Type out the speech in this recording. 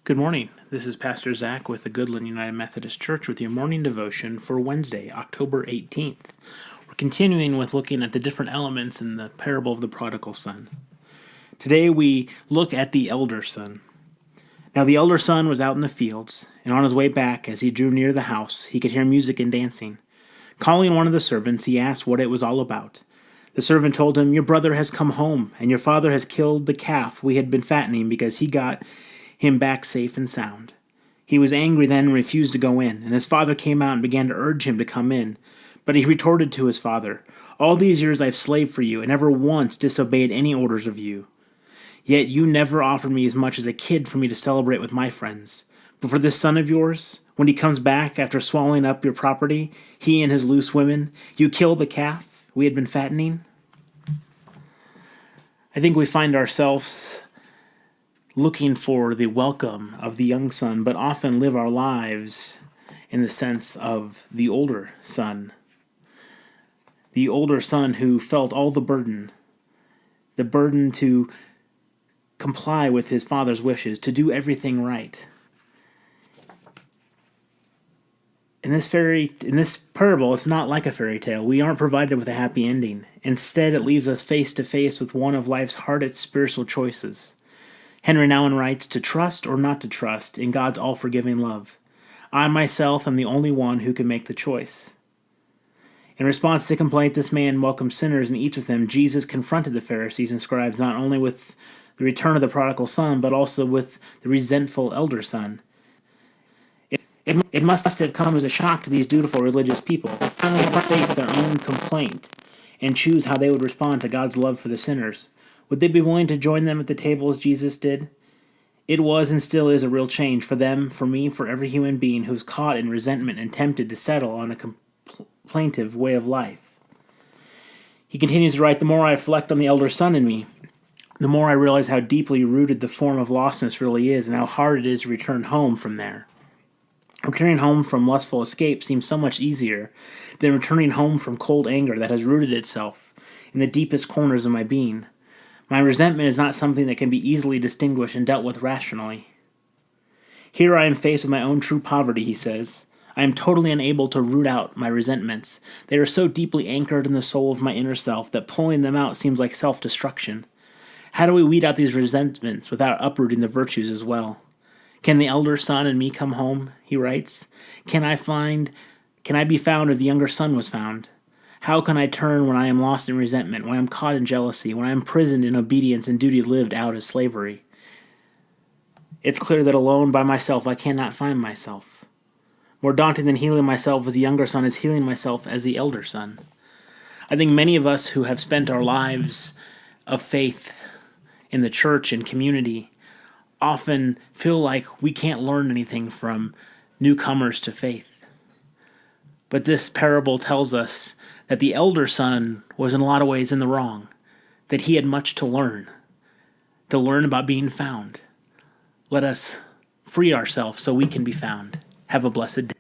Good morning. This is Pastor Zach with the Goodland United Methodist Church with your morning devotion for Wednesday, October 18th. We're continuing with looking at the different elements in the parable of the prodigal son. Today we look at the elder son. Now the elder son was out in the fields, and on his way back, as he drew near the house, he could hear music and dancing. Calling one of the servants, he asked what it was all about. The servant told him, "Your brother has come home, and your father has killed the calf we had been fattening because he got him back safe and sound." He was angry then and refused to go in, and his father came out and began to urge him to come in. But he retorted to his father, "All these years I've slaved for you, and never once disobeyed any orders of you. Yet you never offered me as much as a kid for me to celebrate with my friends. But for this son of yours, when he comes back after swallowing up your property, he and his loose women, you kill the calf we had been fattening?" I think we find ourselves looking for the welcome of the young son, but often live our lives in the sense of the older son. The older son who felt all the burden to comply with his father's wishes, to do everything right. In this parable, it's not like a fairy tale. We aren't provided with a happy ending. Instead, it leaves us face to face with one of life's hardest spiritual choices. Henry Nouwen writes, "To trust or not to trust in God's all-forgiving love. I myself am the only one who can make the choice." In response to the complaint, this man welcomed sinners and eats with them. Jesus confronted the Pharisees and scribes not only with the return of the prodigal son, but also with the resentful elder son. It must have come as a shock to these dutiful religious people. They finally had to face their own complaint and choose how they would respond to God's love for the sinners. Would they be willing to join them at the table as Jesus did? It was and still is a real change for them, for me, for every human being who's caught in resentment and tempted to settle on a complaintive way of life. He continues to write, "The more I reflect on the elder son in me, the more I realize how deeply rooted the form of lostness really is and how hard it is to return home from there. Returning home from lustful escape seems so much easier than returning home from cold anger that has rooted itself in the deepest corners of my being. My resentment is not something that can be easily distinguished and dealt with rationally. Here I am faced with my own true poverty," he says. "I am totally unable to root out my resentments. They are so deeply anchored in the soul of my inner self that pulling them out seems like self-destruction. How do we weed out these resentments without uprooting the virtues as well? Can the elder son in me come home?" he writes. Can I be found as the younger son was found? How can I turn when I am lost in resentment, when I am caught in jealousy, when I am imprisoned in obedience and duty lived out as slavery? It's clear that alone by myself I cannot find myself. More daunting than healing myself as the younger son is healing myself as the elder son. I think many of us who have spent our lives of faith in the church and community often feel like we can't learn anything from newcomers to faith. But this parable tells us that the elder son was in a lot of ways in the wrong, that he had much to learn about being found. Let us free ourselves so we can be found. Have a blessed day.